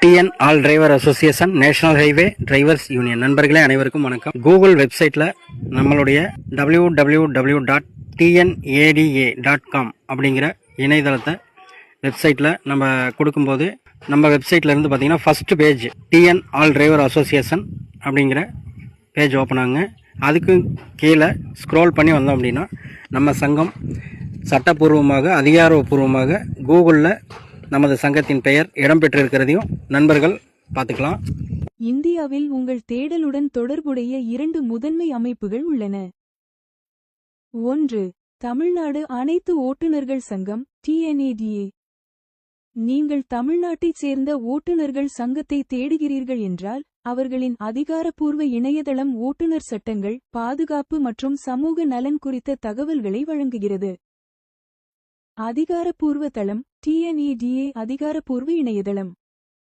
TN all driver association national highway drivers union நண்பர்களே அனைவருக்கும் வணக்கம். கூகுள் வெப்சைட்டில் நம்மளுடைய www.tnada.com அப்படிங்கிற இணையதளத்தை வெப்சைட்டில் நம்ம கொடுக்கும்போது நம்ம வெப்சைட்டில் இருந்து பார்த்தீங்கன்னா first page TN all driver association அப்படிங்கிற பேஜ் ஓப்பன் ஆகுங்க. அதுக்கு கீழே ஸ்க்ரோல் பண்ணி வந்தோம் அப்படின்னா நம்ம சங்கம் சட்டப்பூர்வமாக அதிகாரப்பூர்வமாக கூகுளில் நமது சங்கத்தின் பெயர் இடம்பெற்றிருக்கிறதையும் நண்பர்கள் பார்த்துக்கலாம். இந்தியாவில் உங்கள் தேடலுடன் தொடர்புடைய 2 முதன்மை அமைப்புகள் உள்ளன. 1. தமிழ்நாடு அனைத்து ஓட்டுநர்கள் சங்கம் TNADA. நீங்கள் தமிழ்நாட்டைச் சேர்ந்த ஓட்டுநர்கள் சங்கத்தை தேடுகிறீர்கள் என்றால் அவர்களின் அதிகாரப்பூர்வ இணையதளம் ஓட்டுநர் சட்டங்கள், பாதுகாப்பு மற்றும் சமூக நலன் குறித்த தகவல்களை வழங்குகிறது. அதிகாரப்பூர்வ தளம் TNADA அதிகாரப்பூர்வ இணையதளம்.